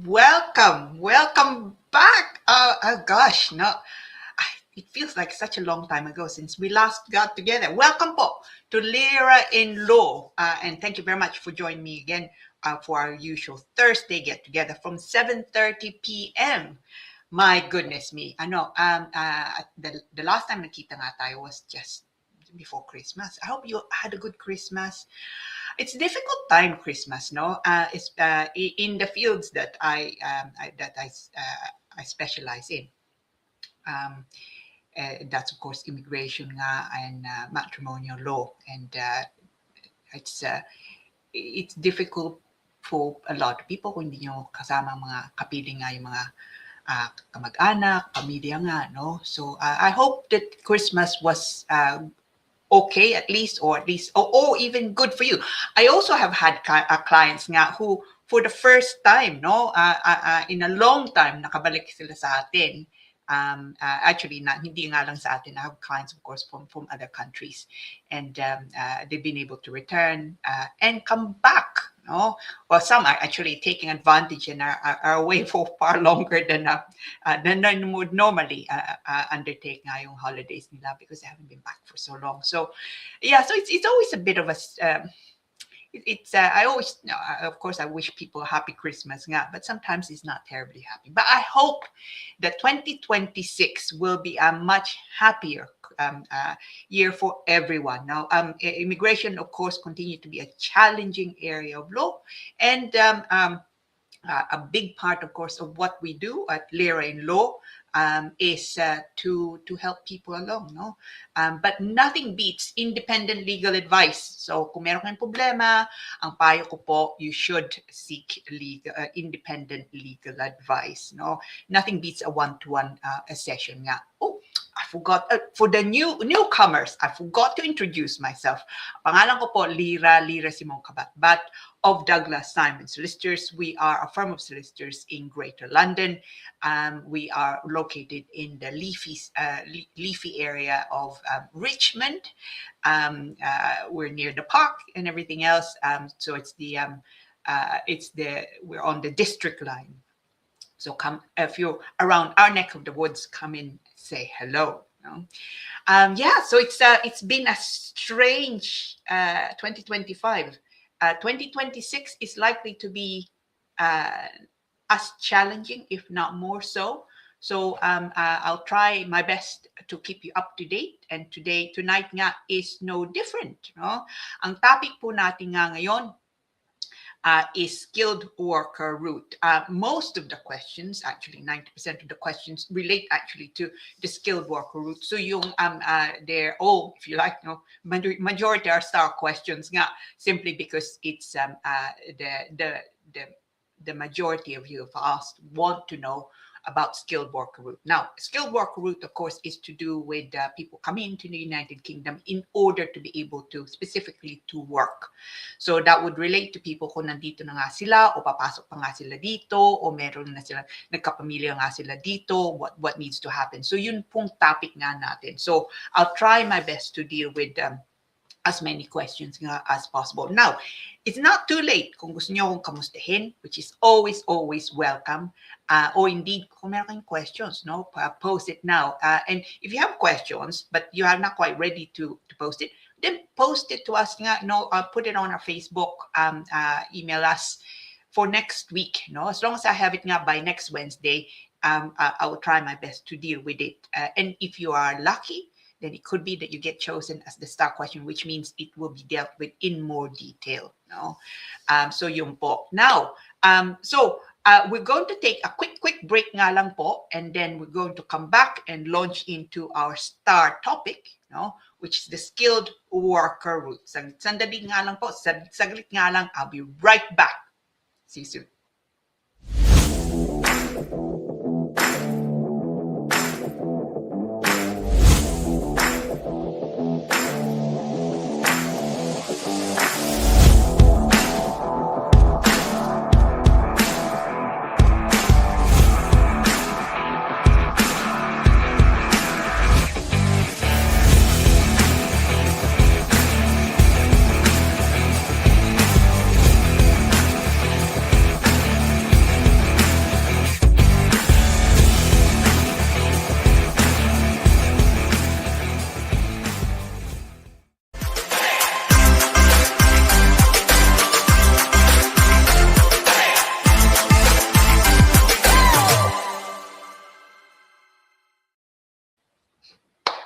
Welcome back. Oh gosh, no, it feels like such a long time ago since we last got together. Welcome po to Lira in Law, and thank you very much for joining me again for our usual Thursday get together from 7:30 p.m. My goodness me, I know. The last time nakita nga tayo was just before Christmas. I hope you had a good Christmas. It's a difficult time, Christmas, no? It's in the fields that I specialize in. Um, that's of course immigration nga and matrimonial law, and it's uh, it's difficult for a lot of people kung hindi nyo kasama mga kapiling nga yung mga kamag-anak, pamilya nga, no? So I hope that Christmas was okay at least, or even good for you. I also have had clients nga who for the first time, no, in a long time, nakabalik sila sa atin. Actually, hindi nga lang sa atin. I have clients, of course, from other countries, and they've been able to return and come back. No, well, some are actually taking advantage and are away for far longer than would normally undertake nga yung holidays nila because they haven't been back for so long. So, yeah, so it's always a bit of a I always, of course, I wish people a happy Christmas, but sometimes it's not terribly happy. But I hope that 2026 will be a much happier year for everyone. Now, immigration, of course, continue to be a challenging area of law, and a big part, of course, of what we do at Lira in Law is to help people along, no? But nothing beats independent legal advice. So kung meron kayong problema, ang payo ko po, you should seek independent legal advice, no? Nothing beats a one-to-one session nga. Oh, I forgot, for the newcomers, I forgot to introduce myself. Pangalan ko po, Lira Simon Kabatbat of Douglas Simon Solicitors. We are a firm of solicitors in Greater London. We are located in the leafy area of Richmond. We're near the park and everything else. So we're on the district line. So come, if you're around our neck of the woods, come in, say hello. No? So it's been a strange 2025. 2026 is likely to be as challenging, if not more so. So I'll try my best to keep you up to date. And tonight nga is no different. No? Ang topic po natin nga ngayon is skilled worker route. Most of the questions, actually 90% of the questions, relate actually to the skilled worker route. So yung they're all, if you like, no, majority are star questions nga, simply because it's the majority of you have asked, want to know about skilled worker route. Now, skilled worker route, of course, is to do with people coming into the United Kingdom in order to be able to, specifically to work. So that would relate to people kung nandito na nga sila, o papasok pa nga sila dito, o meron na sila, nagkapamilya nga sila dito, what needs to happen. So yun pong topic nga natin. So I'll try my best to deal with as many questions as possible. Now, it's not too late kung gusto nyo akong kamustahin, which is always welcome. Or indeed, kung meron kayong questions, no, post it now. And if you have questions, but you are not quite ready to post it, then post it to us. No, put it on our Facebook, email us for next week. No, as long as I have it by next Wednesday, I will try my best to deal with it. And if you are lucky, then it could be that you get chosen as the star question, which means it will be dealt with in more detail. No? So yun po. Now, we're going to take a quick break nga lang po, and then we're going to come back and launch into our star topic, no? Which is the skilled worker route. Sandali nga lang po, saglit nga lang, I'll be right back. See you soon.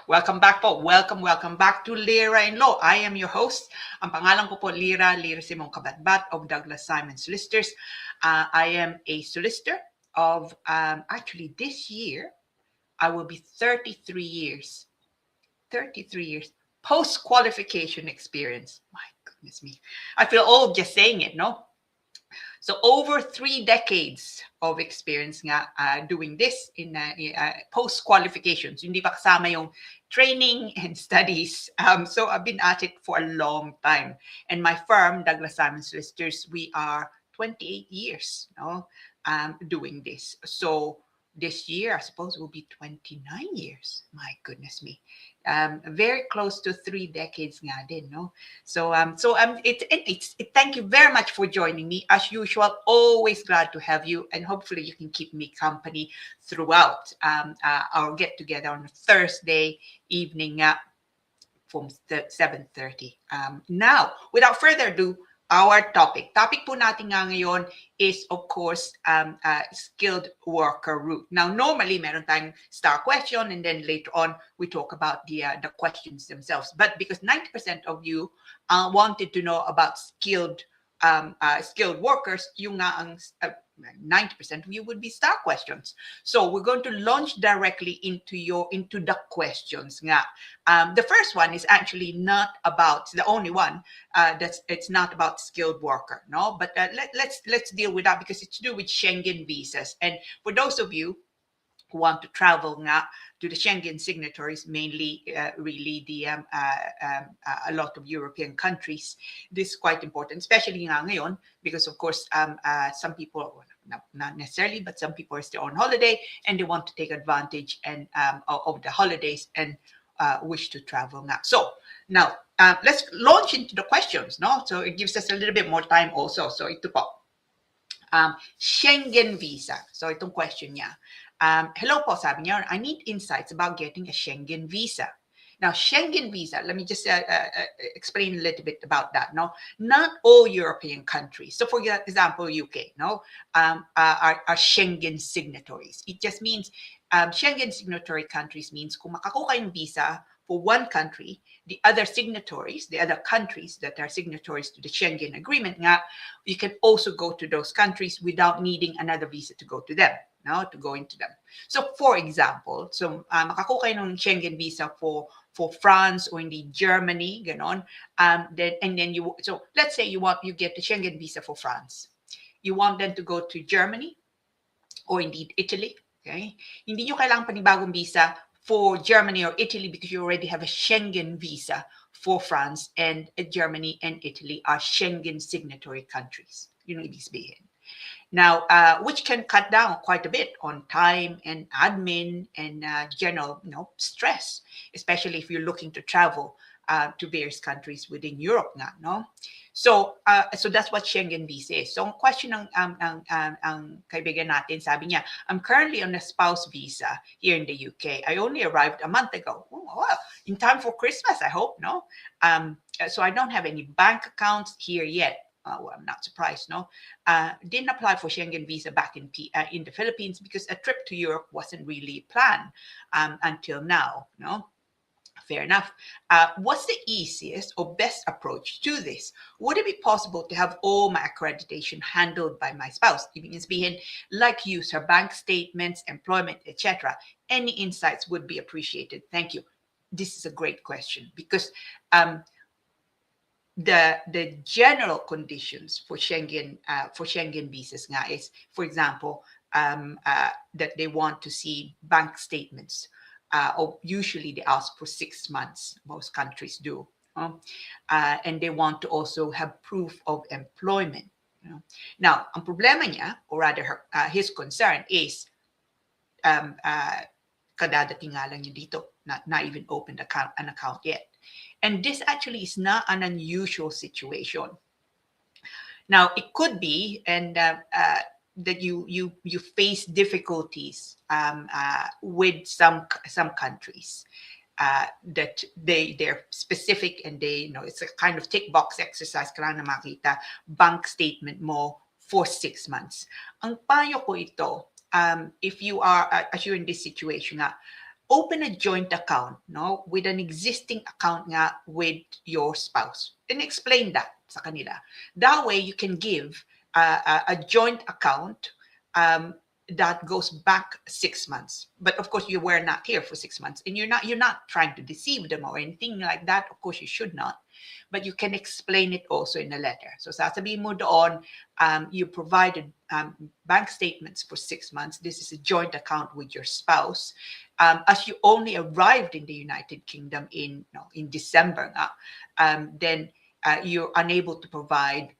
Welcome back po. Welcome back to Lira in Law. I am your host. Ang pangalan ko po Lira Simon Kabatbat of Douglas Simon Solicitors. I am a solicitor of, actually this year, I will be 33 years. 33 years post-qualification experience. My goodness me. I feel old just saying it, no? So over 3 decades of experience nga doing this in post-qualifications. Hindi pa kasama yung training and studies. So I've been at it for a long time. And my firm, Douglas Simon Solicitors, we are 28 years doing this. So this year, I suppose, will be 29 years. My goodness me. Very close to 3 decades nga din, no? So thank you very much for joining me. As usual, always glad to have you, and hopefully you can keep me company throughout our get together on a Thursday evening from 7:30. Now, without further ado, our topic po natin nga ngayon is, of course, skilled worker route. Now, normally, meron tayong star question, and then later on, we talk about the questions themselves. But because 90% of you wanted to know about skilled workers, yung nga ang 90% of you would be star questions. So we're going to launch directly into the questions nga. The first one is actually not about, the only one it's not about skilled worker, no? But let's deal with that because it's to do with Schengen visas. And for those of you who want to travel nga to the Schengen signatories, mainly really the a lot of European countries. This is quite important, especially nga ngayon, because of course some people, not necessarily, but some people are still on holiday and they want to take advantage of the holidays and wish to travel nga. So now let's launch into the questions, no? So it gives us a little bit more time also. So ito po. Schengen visa. So itong question niya. Hello po, sabi niya, I need insights about getting a Schengen visa. Now, Schengen visa, let me just explain a little bit about that. No, not all European countries. So for example, UK, no, are Schengen signatories. It just means Schengen signatory countries means kung makakuha yung visa for one country, the other signatories, the other countries that are signatories to the Schengen agreement, you can also go to those countries without needing another visa to go to them, no, to go into them. So for example, so makakuha ng Schengen visa for France or indeed Germany, ganon. So let's say you get the Schengen visa for France. You want them to go to Germany or indeed Italy, okay? Hindi nyo kailangan panibagong visa for Germany or Italy because you already have a Schengen visa for France, and Germany and Italy are Schengen signatory countries. Yun ang ibig sabihin. Now, which can cut down quite a bit on time and admin and general, stress, especially if you're looking to travel to various countries within Europe nga, no? So that's what Schengen visa is. So ang question ng kaibigan natin, sabi niya, I'm currently on a spouse visa here in the UK. I only arrived a month ago. Oh, well, in time for Christmas, I hope, no? So I don't have any bank accounts here yet. Well, I'm not surprised, no? Didn't apply for Schengen visa back in the Philippines because a trip to Europe wasn't really planned until now, no? Fair enough. What's the easiest or best approach to this? Would it be possible to have all my accreditation handled by my spouse? Ibig sabihin, like use her bank statements, employment, etc. Any insights would be appreciated. Thank you. This is a great question because the general conditions for Schengen visas nga is, for example, that they want to see bank statements. Or usually they ask for 6 months. Most countries do, and they want to also have proof of employment. Now, ang problema niya, or rather his concern is kadadating nga lang niya dito, not even opened an account yet. And this actually is not an unusual situation. Now, it could be, and that you face difficulties with some countries that they're specific, and it's a kind of tick box exercise. Kailangan na makita bank statement mo for 6 months. Ang payo ko ito, if you are as you're in this situation, open a joint account, no, with an existing account nga with your spouse, and explain that sa kanila. That way, you can give a joint account that goes back 6 months. But of course, you were not here for 6 months, and you're not trying to deceive them or anything like that. Of course, you should not. But you can explain it also in a letter. So sasabihin mo doon, you provided bank statements for 6 months. This is a joint account with your spouse. As you only arrived in the United Kingdom in December, then you're unable to provide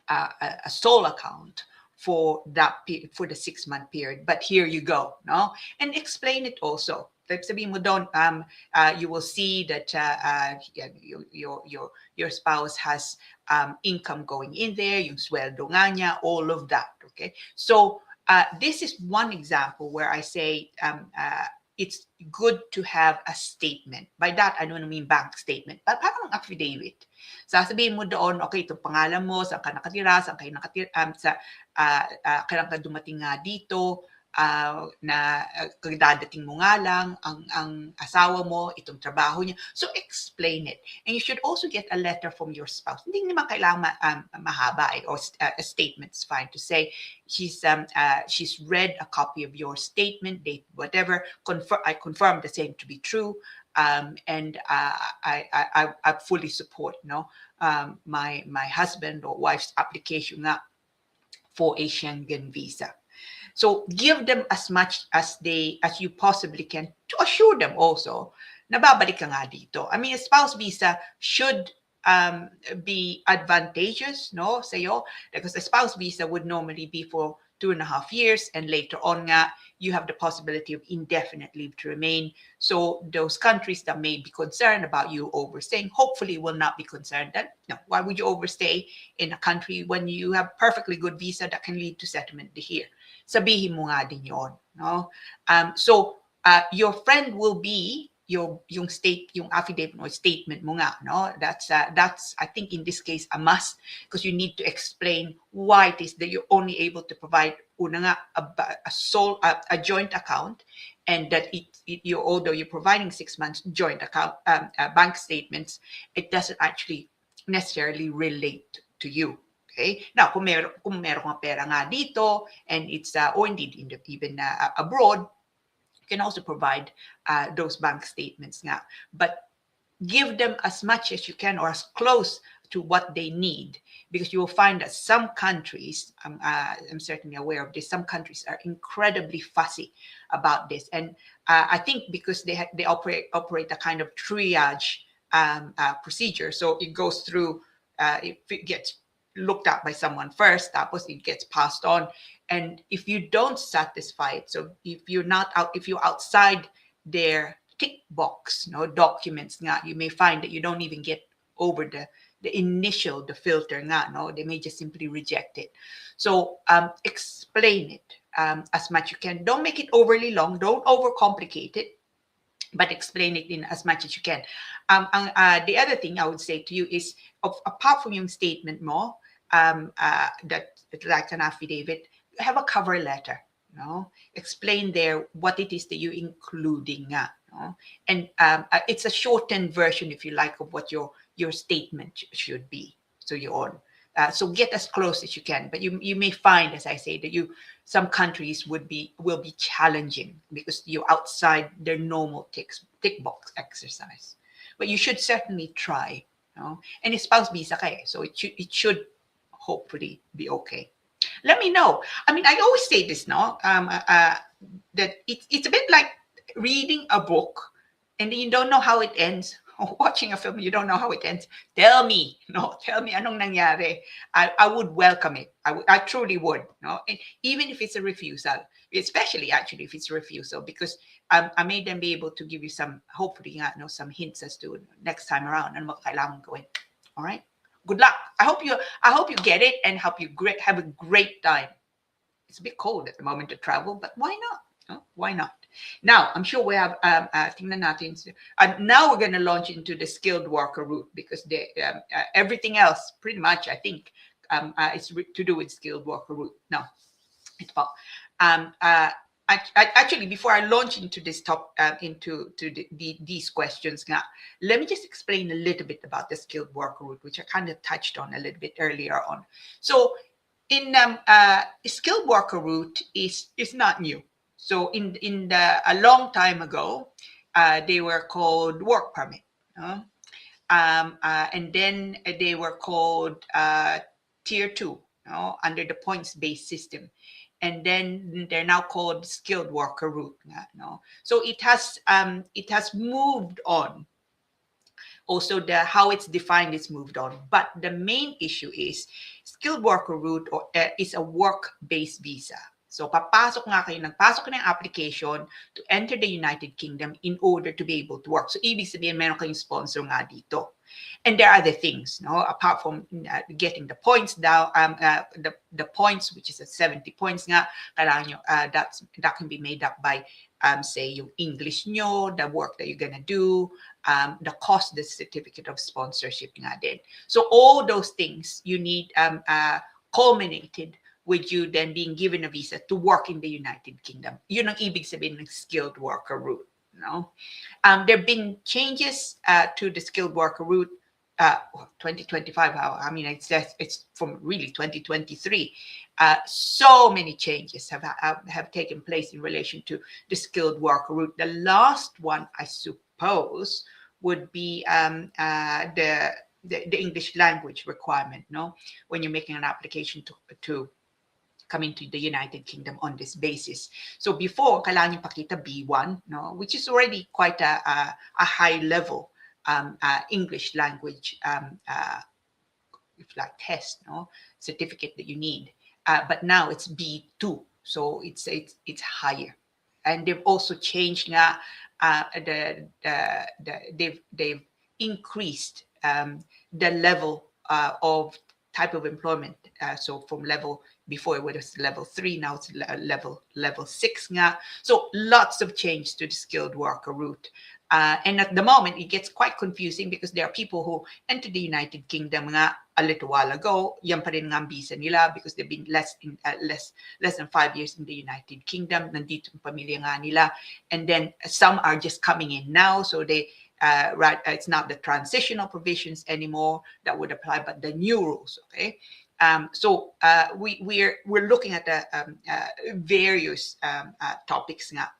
a sole account for the 6 month period. But here you go, no? And explain it also. Sabihin mo doon, you will see that your spouse has income going in there, yung sweldo nga niya, all of that, okay? So this is one example where I say it's good to have a statement. By that, I don't mean bank statement, but parang affidavit. Sasabihin mo doon, okay, itong pangalan mo, saan ka nakatira, saan kayo nakatira, kailan ka dumating nga dito, na dadating mo nga lang, ang asawa mo, itong trabaho niya. So explain it. And you should also get a letter from your spouse. Hindi naman kailangan mahaba or a statement is fine to say she's read a copy of your statement, date, whatever. I confirm the same to be true. And I fully support my husband or wife's application for a Schengen visa. So give them as much as you possibly can to assure them also na babalik ka nga dito. I mean, a spouse visa should be advantageous, no, sa'yo, because a spouse visa would normally be for 2.5 years, and later on nga, you have the possibility of indefinite leave to remain. So those countries that may be concerned about you overstaying, hopefully will not be concerned. That, no, why would you overstay in a country when you have perfectly good visa that can lead to settlement here? Sabihin mo nga din yun, no? So your friend will be yung affidavit or statement mo nga, no? That's I think in this case a must, because you need to explain why it is that you're only able to provide una nga a joint account, and that although you're providing 6 months joint account bank statements, it doesn't actually necessarily relate to you. Okay. Now, kung meron kang pera nga dito, and it's or indeed even abroad, you can also provide those bank statements nga. But give them as much as you can, or as close to what they need, because you will find that some countries, I'm certainly aware of this, some countries are incredibly fussy about this, and I think because they operate a kind of triage procedure. So it goes through, it gets looked at by someone first, tapos it gets passed on, and if you don't satisfy it, so if you're outside their tick box, documents nga, you may find that you don't even get over the filter nga, they may just simply reject it. So explain it as much you can. Don't make it overly long, don't overcomplicate it, but explain it in as much as you can. The other thing I would say to you is, apart from yung statement mo, that like an affidavit, have a cover letter. Explain there what it is that you're including, and it's a shortened version, if you like, of what your statement should be. So so get as close as you can, but you may find, as I say, that some countries will be challenging because you're outside their normal tick box exercise. But you should certainly try, and it's spouse visa ka, so it should hopefully be okay. Let me know. I mean, I always say this, that it's a bit like reading a book and you don't know how it ends. Or watching a film, you don't know how it ends. Tell me anong nangyari. I would welcome it. I truly would. And even if it's a refusal, especially actually if it's a refusal, because I may then be able to give you hopefully, some hints as to next time around and what kailangan gawin. All right. Good luck. I hope you get it and have a great time. It's a bit cold at the moment to travel, but why not? Why not? Now, I'm sure we have tingnan natin. Now we're going to launch into the skilled worker route, because everything else, pretty much, I think, is to do with skilled worker route. No, it's Actually, before I launch into this these questions, nga, let me just explain a little bit about the skilled worker route, which I kind of touched on a little bit earlier on. So, in skilled worker route is not new. So, a long time ago, they were called work permit, and then they were called tier 2, under the points based system, and then they're now called skilled worker route. So it has moved on. Also, the how it's defined is moved on, but the main issue is skilled worker route is a work-based visa. So nagpasok ng application to enter the United Kingdom in order to be able to work. So ibig sabihin meron kayong sponsor nga dito. And there are other things, apart from getting the points down, the points, which is at 70 points nga, that can be made up by, say, yung English nyo, the work that you're gonna do, the cost, the certificate of sponsorship nga din. So all those things you need culminated with you then being given a visa to work in the United Kingdom. Yun ang ibig sabihin ng skilled worker route. There have been changes to the skilled worker route 2025. I mean, it's from really 2023. So many changes have taken place in relation to the skilled worker route. The last one, I suppose, would be the English language requirement. When you're making an application to come into the United Kingdom on this basis. So before, kailangan yung pakita B1, which is already quite a high level English language test, certificate that you need. But now it's B2, so it's higher. And they've also changed they've increased the level of type of employment. So from level before it was level 3, now it's level 6 nga. So lots of change to the skilled worker route. And at the moment, it gets quite confusing because there are people who entered the United Kingdom nga a little while ago, yan pa rin nga ang visa nila because they've been less than 5 years in the United Kingdom, nandito ang pamilya nga nila. And then some are just coming in now, so they it's not the transitional provisions anymore that would apply, but the new rules. Okay, so we're looking at various topics now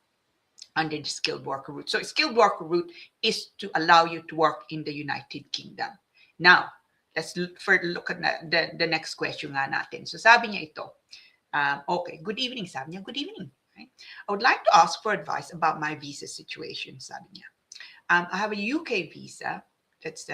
under the skilled worker route. So skilled worker route is to allow you to work in the United Kingdom. Now, let's look at the next question nga natin. So sabi niya ito, okay, good evening, sabi niya, good evening. Right? I would like to ask for advice about my visa situation, sabi niya. I have a UK visa that's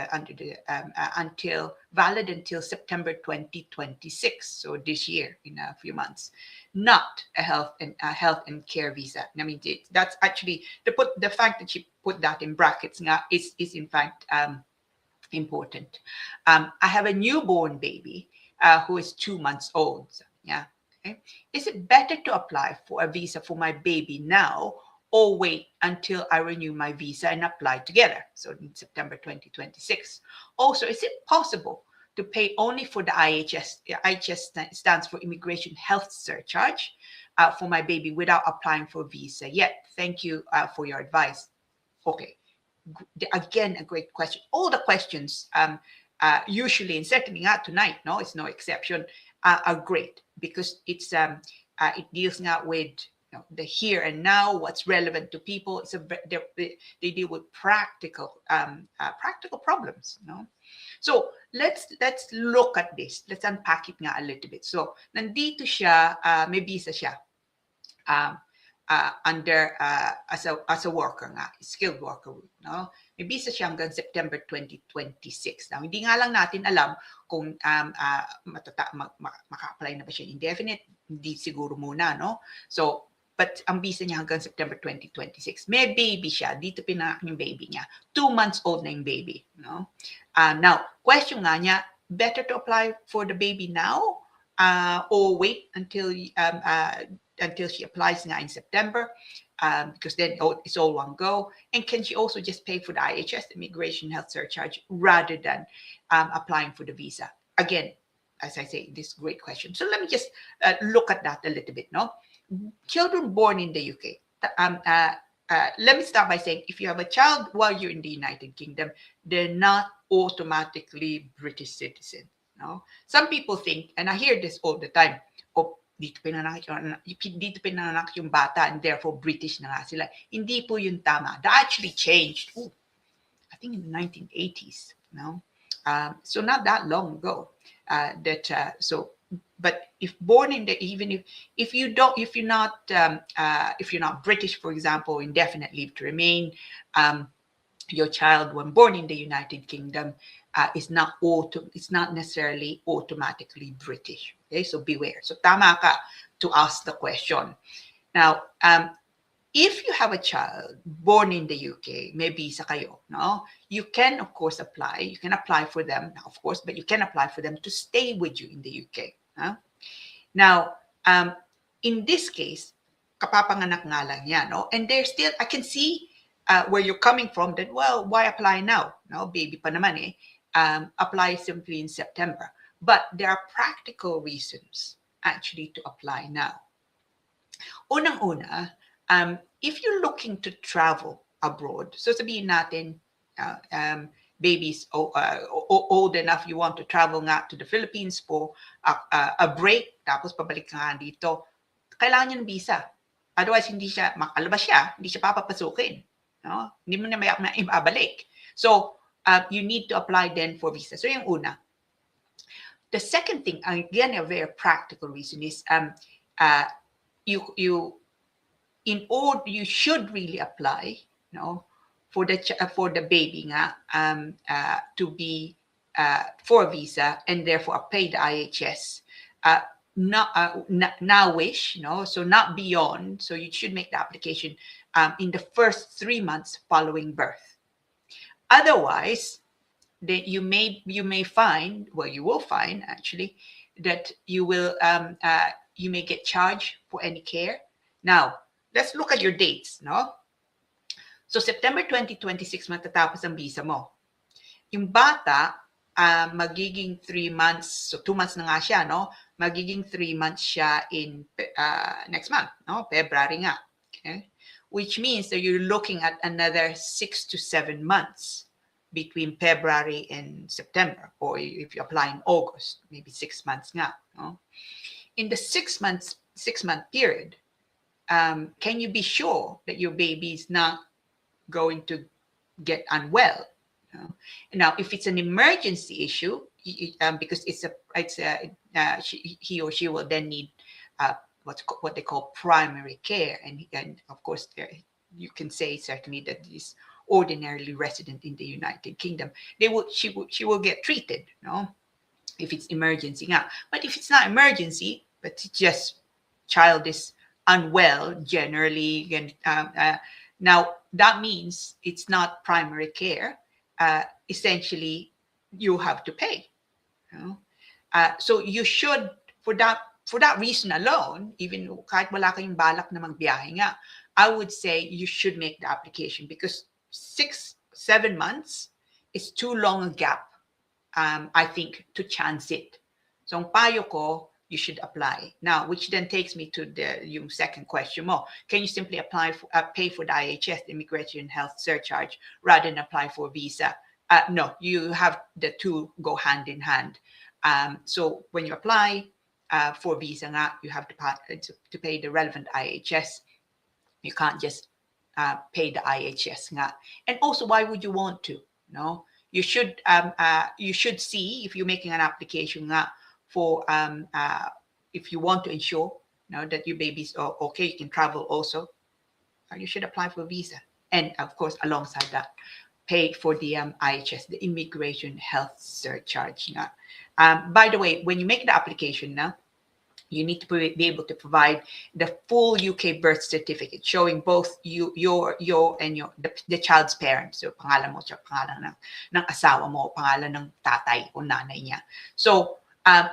valid until September 2026, so this year, in a few months. Not a health and care visa. I mean, that's actually the fact that she put that in brackets now is in fact important. I have a newborn baby who is 2 months old. Yeah. Okay. Is it better to apply for a visa for my baby now, or wait until I renew my visa and apply together, so in September 2026? Also, is it possible to pay only for the IHS? IHS stands for Immigration Health Surcharge for my baby without applying for a visa yet. Thank you for your advice. Okay, again, a great question. All the questions usually, and certainly not tonight, it's no exception, are great because it's it deals not with the here and now, what's relevant to people. They deal with practical problems. So let's look at this. Let's unpack it nga a little bit. So nandito siya, may visa siya under as a worker nga, skilled worker route. May visa siya hanggang September 2026. Now, hindi nga lang natin alam kung maka-apply na ba siya indefinite, hindi siguro muna, So, but ang visa niya hanggang September 2026. May baby siya. Dito pinanak yung baby niya. 2 months old na yung baby. Now, question nga niya, better to apply for the baby now or wait until she applies nga in September because then it's all one go. And can she also just pay for the IHS, Immigration Health Surcharge, rather than applying for the visa? Again, as I say, this is a great question. So let me just look at that a little bit. children born in the UK. Let me start by saying, if you have a child while you're in the United Kingdom, they're not automatically British citizen. No, some people think, and I hear this all the time. Oh, dito pinanganak yung bata, and therefore British na nga sila. Hindi po yun tama. That actually changed. Ooh, I think in the 1980s. No, so not that long ago. But if born in the, even if you don't, if you're not British, for example, indefinite leave to remain, your child when born in the United Kingdom is not it's not necessarily automatically British. Okay, so beware. So tama ka to ask the question. Now, if you have a child born in the UK, maybe sa kayo, no? You can, of course, apply. You can apply for them, of course, but you can apply for them to stay with you in the UK. Huh? Now, in this case, kapapanganak nga lang yan, no? And there's still, I can see where you're coming from, that, well, why apply now? No, baby pa naman eh. Apply simply in September. But there are practical reasons, actually, to apply now. Unang-una, if you're looking to travel abroad, so sabihin natin, babies old enough, you want to travel nga to the Philippines for a break, tapos pabalik ka nga dito, kailangan niya ng visa. Otherwise, hindi siya, makalabas siya, hindi siya papapasukin. No? Hindi mo na maibabalik. So, you need to apply then for visa. So, yung una. The second thing, again, a very practical reason is you should really apply, you know, for the baby nga, to be for a visa, and therefore pay the IHS. Now wish, you know, so not beyond. So you should make the application in the first 3 months following birth. Otherwise, that you may find, well, you will find actually, that you may get charged for any care. Now, let's look at your dates, no? So September 2026 matatapos ang visa mo. Yung bata, magiging 3 months, so 2 months na nga siya, no? Magiging 3 months siya in next month, no? February nga, okay? Which means that you're looking at another 6 to 7 months between February and September, or if you apply in August, maybe 6 months nga, no? In the 6 month period, can you be sure that your baby is not going to get unwell? You know? Now, if it's an emergency issue, because he or she will then need what they call primary care, and of course you can say certainly that he's ordinarily resident in the United Kingdom. She will get treated, you know, if it's emergency nga. But if it's not emergency, but it's just child is unwell generally, and now that means it's not primary care. Essentially, you have to pay. You know? So you should, for that reason alone, even kahit wala kayong balak na magbiyahe nga, I would say you should make the application, because 6-7 months is too long a gap, I think, to chance it. So ang payo ko, you should apply now, which then takes me to yung second question mo. Can you simply apply for pay for the IHS, the Immigration Health Surcharge, rather than apply for a visa? No, you have the two go hand in hand. So when you apply for visa nga, you have to pay the relevant IHS. You can't just pay the IHS nga. And also, why would you want to? No, you should see, if you're making an application nga, for if you want to ensure, you know, that your baby's okay, you can travel also, you should apply for a visa. And of course, alongside that, pay for the IHS, the Immigration Health Surcharge. By the way, when you make the application now, you need to be able to provide the full UK birth certificate showing both your and the child's parents. So pangalan mo, pangalan ng asawa mo, pangalan ng tatay o nanay niya. So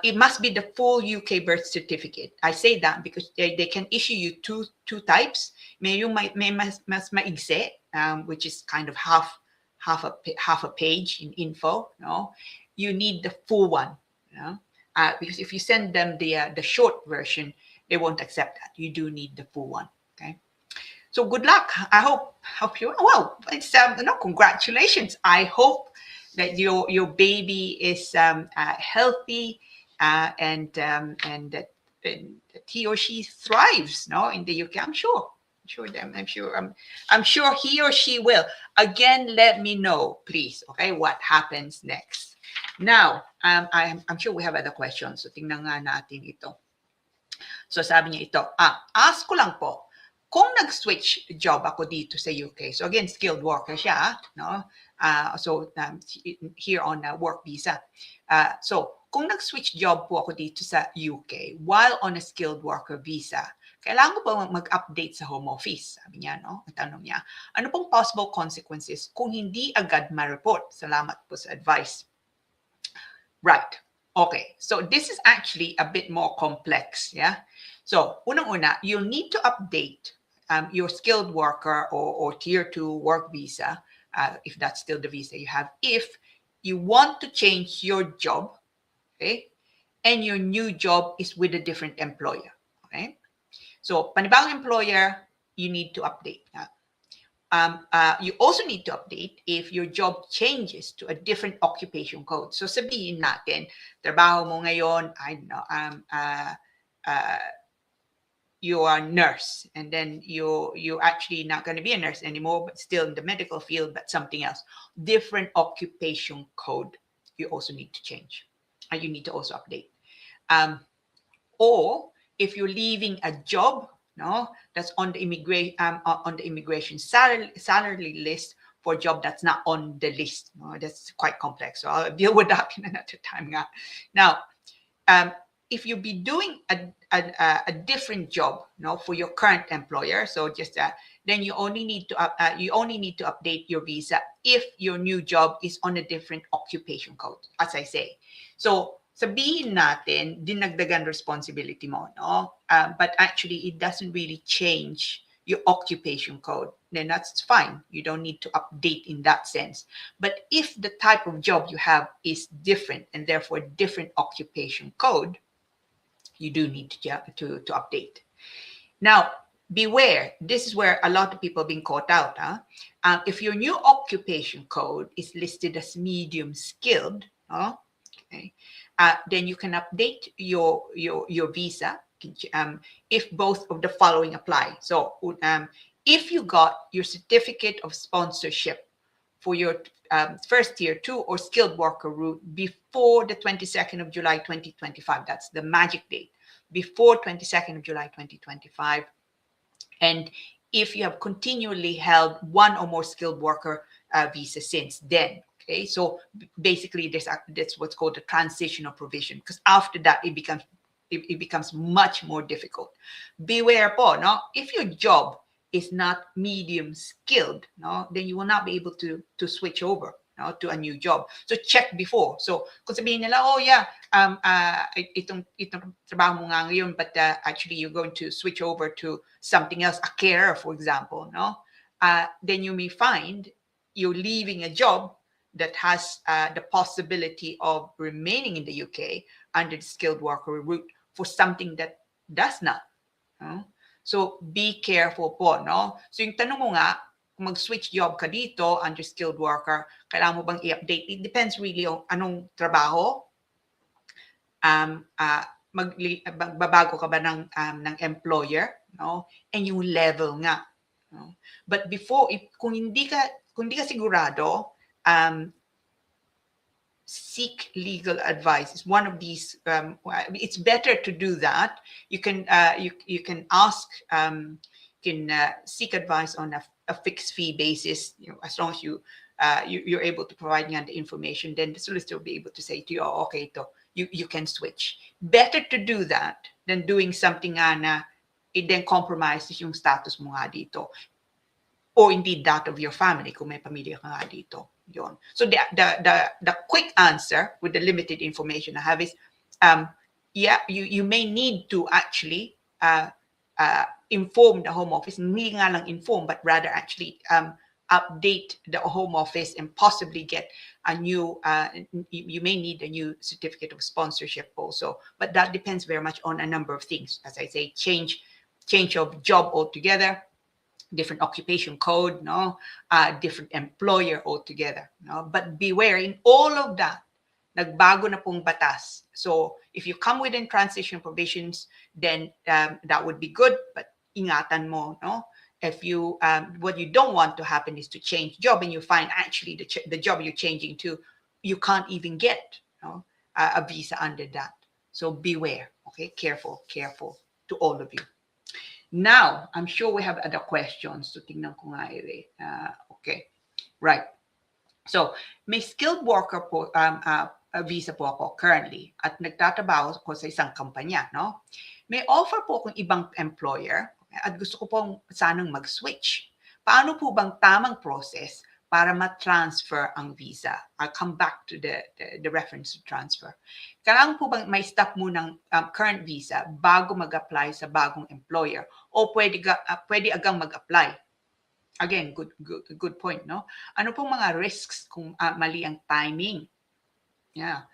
it must be the full UK birth certificate. I say that because they can issue you two types. May mas maigse, which is kind of half a page in info. No, you need the full one. You know? Because if you send them the short version, they won't accept that. You do need the full one. Okay. So good luck. I hope you well. It's congratulations. I hope that your baby is healthy and that he or she thrives. No, in the UK, I'm sure. I'm sure he or she will. Again, let me know, please. Okay, what happens next? Now, I'm sure we have other questions. So tingnan nga natin ito. So sabi niya ito, ask ko lang po, kung nag-switch job ako dito sa UK, so again, skilled worker siya, no? Here on a work visa. So kung nag-switch job po ako dito sa UK while on a skilled worker visa, kailangan ko ba mag-update sa home office? Sabi niya, no? Ang tanong niya, ano pong possible consequences kung hindi agad ma-report? Salamat po sa advice. Right. Okay, so this is actually a bit more complex, yeah? So, unang-una, you'll need to update your skilled worker or Tier 2 work visa, if that's still the visa you have, if you want to change your job, okay? And your new job is with a different employer, okay? So, panibagong employer, you need to update. You also need to update if your job changes to a different occupation code. So sabihin natin, trabaho mo ngayon, I don't know, you are a nurse, and then you're actually not going to be a nurse anymore, but still in the medical field, but something else. Different occupation code you also need to change, and you need to also update. Or if you're leaving a job, no, that's on the immigration salary list for a job that's not on the list. No, that's quite complex. So I'll deal with that in another time. Now, if you be doing a different job, no, for your current employer, so just then you only need to update your visa if your new job is on a different occupation code, as I say. So sabihin natin, dinagdagan responsibility mo, no? But actually, it doesn't really change your occupation code. Then that's fine. You don't need to update in that sense. But if the type of job you have is different and therefore different occupation code, you do need to update. Now, beware. This is where a lot of people are being caught out. If your new occupation code is listed as medium skilled, okay, then you can update your visa if both of the following apply. So if you got your certificate of sponsorship for your first Tier 2 or skilled worker route before the 22nd of July 2025, that's the magic date, before 22nd of July 2025, and if you have continually held one or more skilled worker visa since then. Okay, so basically that's what's called a transitional provision, because after that it becomes much more difficult. Beware po, no? If your job is not medium skilled, no, then you will not be able to switch over, no, to a new job. So check before. So kung sabihin nila, oh yeah, itong trabaho mo nga ngayon, but actually you're going to switch over to something else, a carer, for example, no? Then you may find you're leaving a job that has the possibility of remaining in the UK under the skilled worker route for something that does not. No? So be careful po, no? So yung tanong mo nga, kung mag-switch job ka dito under skilled worker, kailangan mo bang i-update? It depends really on anong trabaho. Magbabago ka ba ng employer, no? And yung level nga. No? But before, kung hindi ka sigurado, seek legal advice. It's one of these. It's better to do that. You can you can ask, seek advice on a fixed fee basis. You know, as long as you're able to provide the information, then the solicitor will be able to say to you, oh, okay, you can switch. Better to do that than doing something na it then compromises yung status mo nga dito, or indeed that of your family kung may pamilya ka nga dito. Yon. So the quick answer with the limited information I have is, yeah, you may need to actually inform the Home Office, hindi nga lang inform, but rather actually update the home office and possibly get a new, you may need a new certificate of sponsorship also. But that depends very much on a number of things. As I say, change of job altogether, different occupation code, no, different employer altogether. No? But beware, in all of that, nagbago na pong batas. So if you come within transition provisions, then that would be good, but ingatan mo, no? If you, what you don't want to happen is to change job and you find actually the job you're changing to, you can't even get, no, a visa under that. So beware, okay? Careful to all of you. Now, I'm sure we have other questions. So tingnan ko nga okay, right. So may skilled worker po, visa po ako currently at nagtatrabaho ko sa isang kumpanya, no? May offer po akong ibang employer at gusto ko pong sanang mag-switch. Paano po bang tamang process para ma-transfer ang visa? I'll come back to the reference to transfer. Kailangan po bang may stop mo ng current visa bago mag-apply sa bagong employer o pwede agang mag-apply? Again, good point, no? Ano pong mga risks kung mali ang timing? Yeah.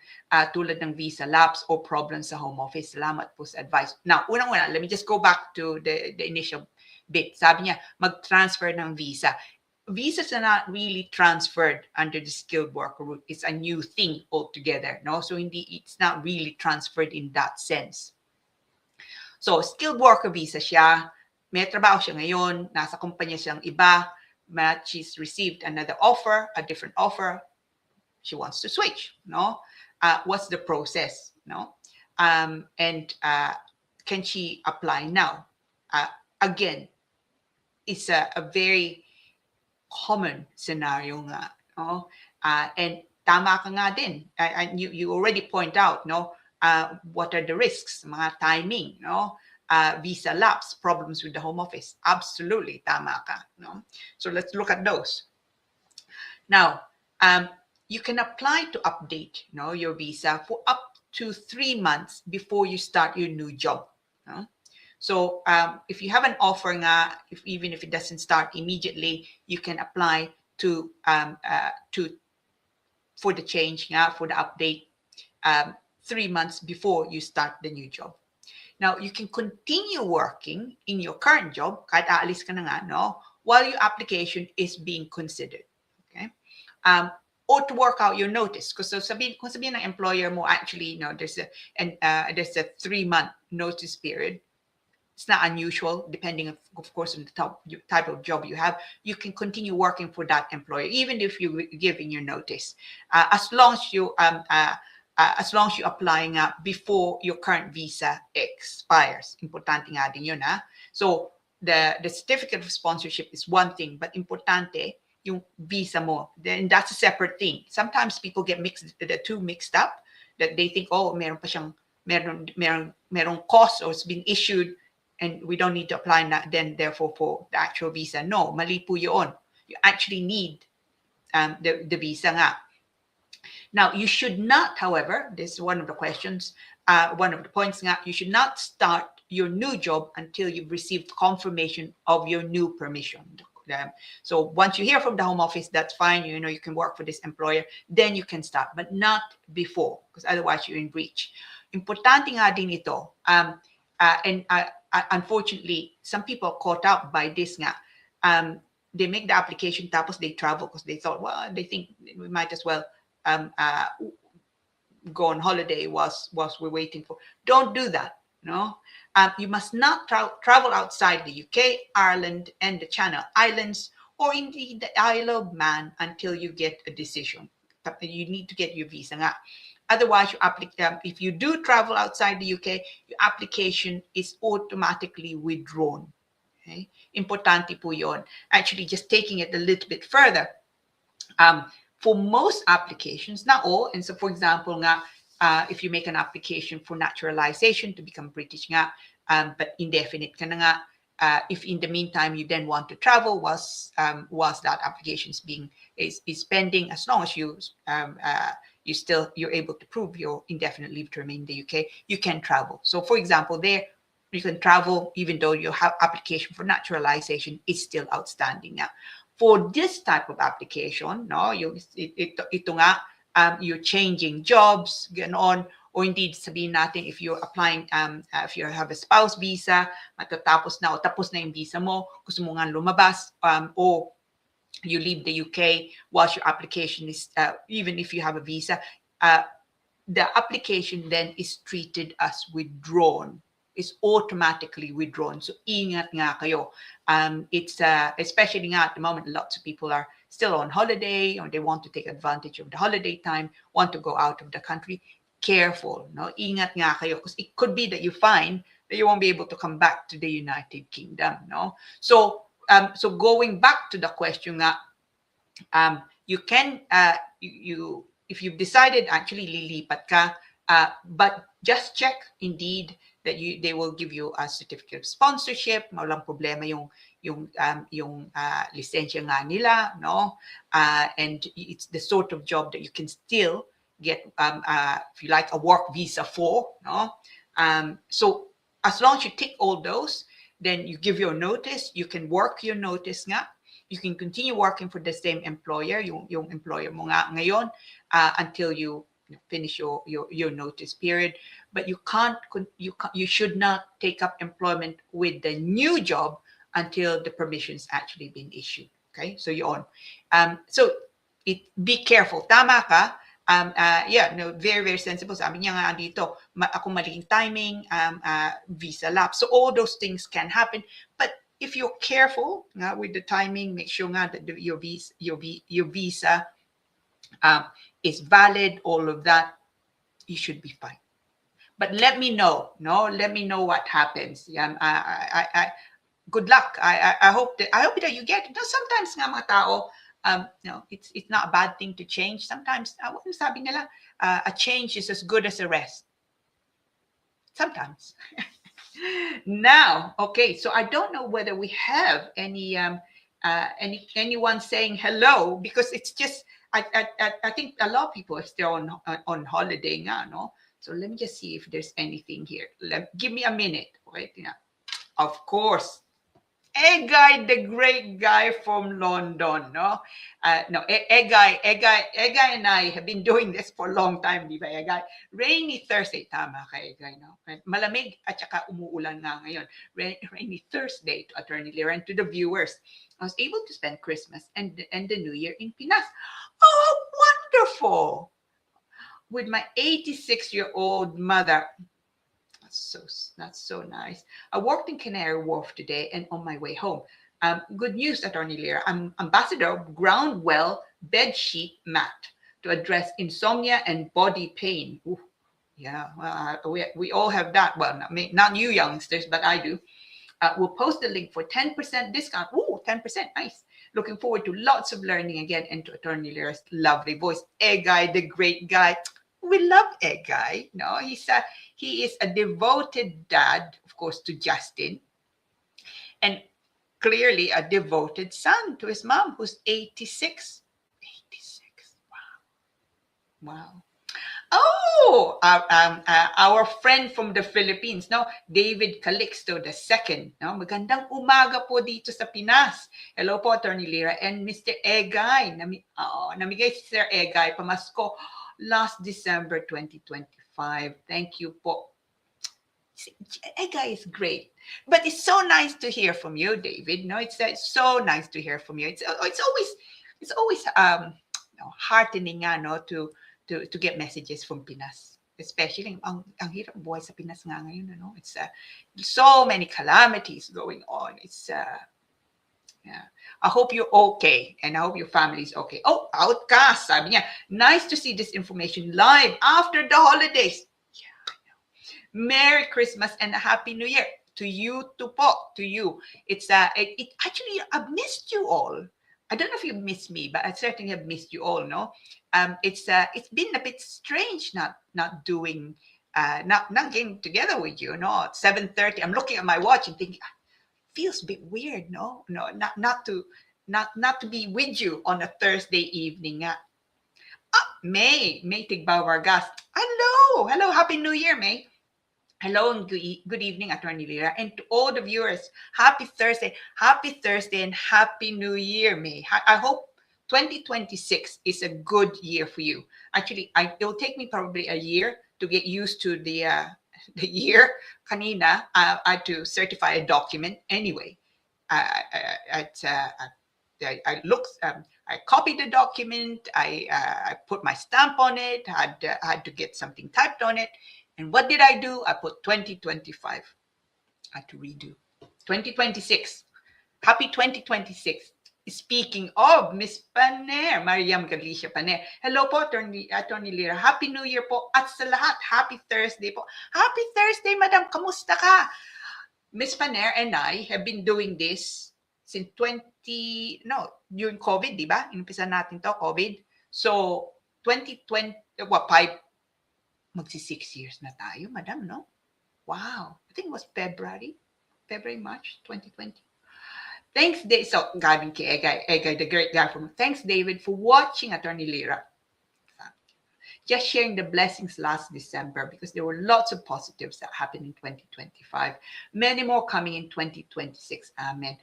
Tulad ng visa lapse or problems sa home office. Salamat po sa advice. Now, unang-una, let me just go back to the initial bit. Sabi niya, mag-transfer ng visa. Visas are not really transferred under the skilled worker route. It's a new thing altogether, no? So it's not really transferred in that sense. So, skilled worker visa siya. May trabaho siya ngayon. Nasa kumpanya siyang iba. She's received another offer, a different offer. She wants to switch, no? What's the process, no? And can she apply now? Again, it's a very common scenario nga, no? And tama ka nga din. You already point out, no? What are the risks? Mga timing, no? Visa lapse, problems with the home office. Absolutely, tama ka, no? So let's look at those. Now, you can apply to update, your visa for up to 3 months before you start your new job. So if you have an offer, even if it doesn't start immediately, you can apply for the change, for the update 3 months before you start the new job. Now, you can continue working in your current job, kahit aalis ka na nga, no, while your application is being considered. Okay. Or to work out your notice. Because kung sabihin ng employer mo, actually, there's a 3-month notice period. It's not unusual, depending, of course, on the type of job you have. You can continue working for that employer, even if you're giving your notice, as long as you're applying before your current visa expires. Importante nga din yun, ha? So the certificate of sponsorship is one thing, but importante yung visa mo, then that's a separate thing. Sometimes people get the two mixed up, that they think, oh, meron cost or it's been issued and we don't need to apply that then therefore for the actual visa. No, mali po yun. You actually need the visa nga. Now, you should not, however, this is one of the questions, one of the points nga, you should not start your new job until you've received confirmation of your new permission. So once you hear from the home office, that's fine. You can work for this employer. Then you can start, but not before, because otherwise you're in breach. Importante nga din ito. And unfortunately, some people are caught up by this nga. They make the application, tapos they travel because they thought, well, they think we might as well go on holiday whilst we're waiting for. Don't do that. No, you must not travel outside the UK, Ireland, and the Channel Islands, or indeed the Isle of Man until you get a decision. You need to get your visa nga. Otherwise, if you do travel outside the UK, your application is automatically withdrawn. Okay? Importante po yun. Actually, just taking it a little bit further, for most applications, not all, and so for example, if you make an application for naturalization to become British but indefinite ka na nga, if in the meantime you then want to travel whilst that application is pending, as long as you're able to prove your indefinite leave to remain in the UK, you can travel. So for example, there you can travel even though your application for naturalization is still outstanding now. for this type of application, no, ito nga, you're changing jobs, ganon, o indeed sabihin natin if you're applying, if you have a spouse visa, matatapos na o tapos na yung visa mo, gusto mo nga lumabas, o you leave the UK whilst your application is, even if you have a visa, the application then is treated as withdrawn. Is automatically withdrawn. So ingat nga kayo. It's especially nga at the moment, lots of people are still on holiday or they want to take advantage of the holiday time, want to go out of the country. Careful, no? Ingat nga kayo because it could be that you find that you won't be able to come back to the United Kingdom, no? So so going back to the question nga, you can you if you've decided actually lilipat ka, but just check indeed that they will give you a certificate of sponsorship, walang problema yung lisensya nga nila, no? And it's the sort of job that you can still get, if you like, a work visa for, no? So as long as you tick all those, then you give your notice, you can work your notice nga, you can continue working for the same employer, yung employer mo nga ngayon, until you finish your notice period. But you should not take up employment with the new job until the permission's actually been issued. Okay, so yun. So be careful. Tama ka. Yeah, no, very, very sensible. Sabi niya nga dito, ako maling timing, visa lapse. So all those things can happen. But if you're careful with the timing, make sure nga that your visa is valid, all of that, you should be fine. But let me know, let me know what happens. Good luck. I hope that you get it. Sometimes nga mga tao, it's not a bad thing to change. Sometimes, sabi nila, a change is as good as a rest. Sometimes. Now, okay, so I don't know whether we have anyone saying hello, because it's just I think a lot of people are still on holiday now, no? So let me just see if there's anything here. Give me a minute, right? Yeah, of course. Egay, the great guy from London, no? No, Egay and I have been doing this for a long time, di ba, Egay? Rainy Thursday, tama ka, Egay, no? Malamig at saka umuulan na ngayon. Rainy Thursday to Attorney Lira and to the viewers. I was able to spend Christmas and the New Year in Pinas. Oh, wonderful! With my 86-year-old mother. That's so nice. I worked in Canary Wharf today and on my way home. Good news, Attorney Lira. I'm ambassador of Groundwell bed sheet mat to address insomnia and body pain. Ooh, yeah, well, we all have that. Well, not you youngsters, but I do. We'll post the link for 10% discount. Ooh, 10%, nice. Looking forward to lots of learning again and to Attorney Lira's lovely voice. Egay, the great guy. We love Egay. No, he is a devoted dad, of course, to Justin, and clearly a devoted son to his mom, who's 86. 86. Wow. Oh, our friend from the Philippines, no, David Calixto II. No, magandang umaga po dito sa Pinas. Hello po, Attorney Lira and Mr. Egay. Namigay si Sir Egay pamasko last December 2025. Thank you po. Egay is great, but it's so nice to hear from you, David. No, it's so nice to hear from you. It's always heartening, no, to get messages from Pinas, especially ang hirap buhay sa Pinas nga ngayon, no? It's so many calamities going on. It's yeah. I hope you're okay, and I hope your family's okay. Oh, Outcast, sabi niya, nice to see this information live after the holidays. Yeah, I know. Merry Christmas and a Happy New Year to you, to you. It's it actually, I've missed you all. I don't know if you missed me, but I certainly have missed you all. No, it's been a bit strange not doing not getting together with you. No, at 7:30. I'm looking at my watch and thinking, feels a bit weird. No, not to be with you on a Thursday evening. May Tigbaw Vargas. Hello, Happy New Year, May. Hello and good evening, Attorney Lira. And to all the viewers, happy Thursday. Happy Thursday and Happy New Year, May. I hope 2026 is a good year for you. Actually, it'll take me probably a year to get used to the year. Kanina, I had to certify a document anyway. I, I, I copied the document. I put my stamp on it. Had to get something typed on it. And what did I do? I put 2025. I had to redo 2026. Happy 2026. Speaking of Miss Paner, Mariam Galicia Paner. Hello po, Attorney Lira. Happy New Year po. At sa lahat, Happy Thursday po. Happy Thursday, Madam. Kamusta ka? Miss Paner and I have been doing this since during COVID, di ba? Inumpisa natin to, COVID. So, 2020, magsi 6 years na tayo, Madam, no? Wow. I think it was February, March 2020. Thanks, Dave. So, galing kay Egay, the great guy from. Thanks, David, for watching Attorney Lira. Just sharing the blessings last December because there were lots of positives that happened in 2025. Many more coming in 2026. Amen.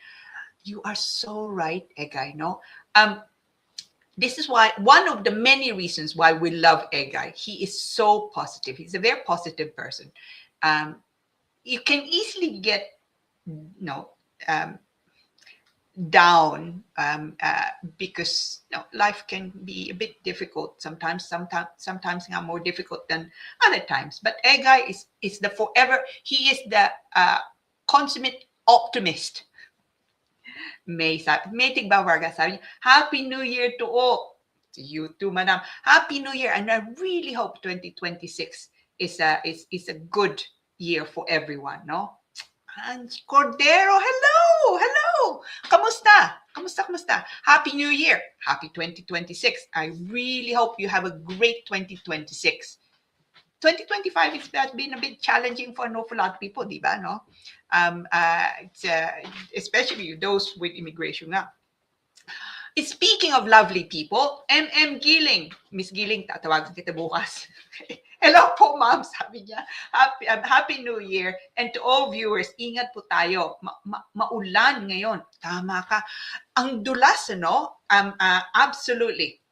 You are so right, Egay, no? This is why one of the many reasons why we love Egay. He is so positive. He's a very positive person. You can easily get, down because life can be a bit difficult sometimes more difficult than other times. But Egay is the forever. He is the consummate optimist. May Tigbawarga sabi, Happy New Year to all. To you too, Madam. Happy New Year. And I really hope 2026 is a good year for everyone, no? And Cordero, hello. Kamusta? Happy New Year. Happy 2026. I really hope you have a great 2026. 2025 has been a bit challenging for an awful lot of people, di ba, no? Especially those with immigration nga. Speaking of lovely people, MM Giling. Miss Giling, tatawagan kita bukas. Hello po, ma'am, sabi niya. Happy New Year. And to all viewers, ingat po tayo. Maulan ngayon. Tama ka. Ang dulas, no? Absolutely.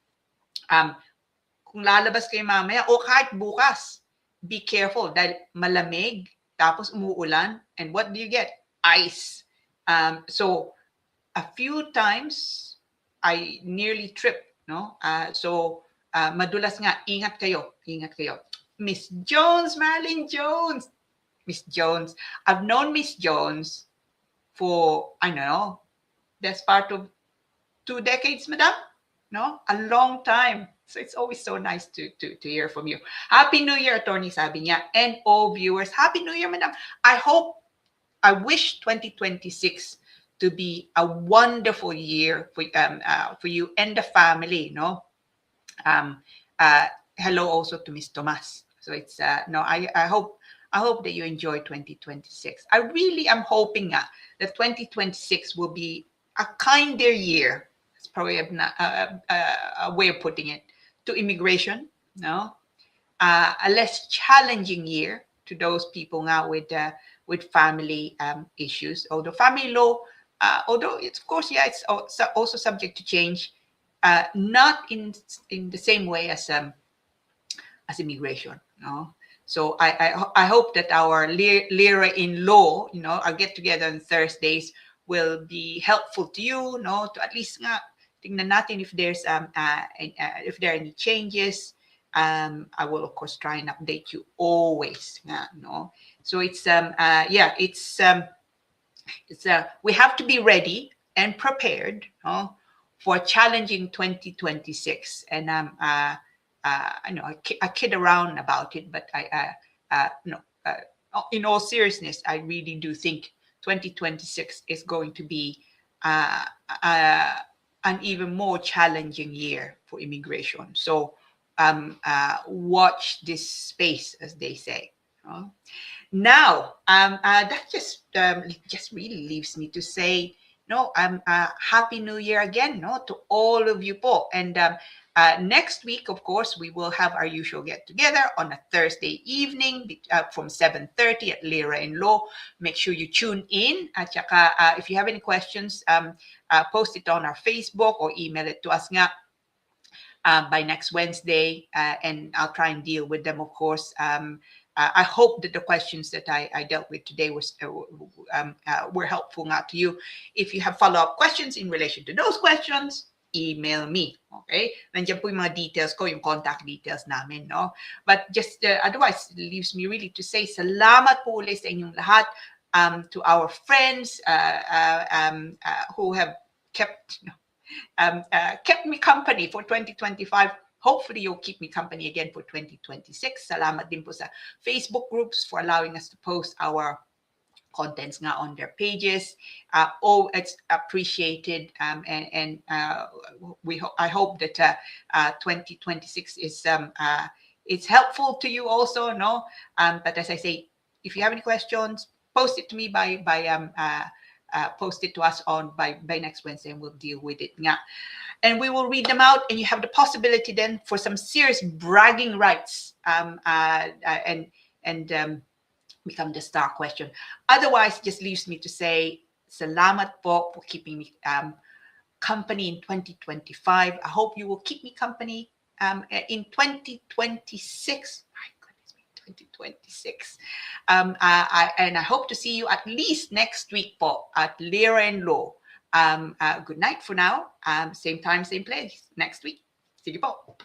Kung lalabas kayo mamaya o kahit bukas, be careful dahil malamig, tapos umuulan, and what do you get? Ice. So, a few times, I nearly tripped, no? So, madulas nga, ingat kayo. Miss Jones, Marilyn Jones. Miss Jones. I've known Miss Jones for, I don't know, that's part of 2 decades, Madam? No? A long time. So it's always so nice to hear from you. Happy New Year, Attorney, sabi niya. And all viewers, Happy New Year, Madam. I wish 2026 to be a wonderful year for you and the family, no? Hello also to Miss Tomas. So it's I hope that you enjoy 2026. I really am hoping that 2026 will be a kinder year. It's probably a way of putting it, to immigration, no? A less challenging year to those people now with family issues. Although family law, although it's, of course, it's also subject to change, not in the same way as immigration, no? So I hope that our Lira in law, our get together on Thursdays will be helpful to you, no? To at least nga tingnan natin if there are any changes. I will of course try and update you always, no? So it's we have to be ready and prepared, no, for challenging 2026. And I know I kid around about it, but in all seriousness, I really do think 2026 is going to be an even more challenging year for immigration. So watch this space, as they say. Now, that just really leaves me to say, Happy New Year again, to all of you po. And Next week, of course, we will have our usual get-together on a Thursday evening from 7:30 at Lira in Law. Make sure you tune in. At saka, if you have any questions, post it on our Facebook or email it to us nga by next Wednesday, and I'll try and deal with them, of course. I hope that the questions that I dealt with today were helpful not to you. If you have follow-up questions in relation to those questions, email me, okay? Nandiyan po yung mga details ko, yung contact details namin, no? But just otherwise, it leaves me really to say salamat po ulit sa inyong lahat, to our friends who have kept me company for 2025. Hopefully, you'll keep me company again for 2026. Salamat din po sa Facebook groups for allowing us to post our contents nga on their pages. It's appreciated, and I hope that 2026 is it's helpful to you also, no? But as I say, if you have any questions, post it to me post it to us by next Wednesday, and we'll deal with it nga. And we will read them out, and you have the possibility then for some serious bragging rights, and become the star question. Otherwise, just leaves me to say salamat po for keeping me company in 2025. I hope you will keep me company in 2026. My goodness me, 2026. And I hope to see you at least next week po at Lira and Law. Good night for now. Same time, same place next week. Sige po.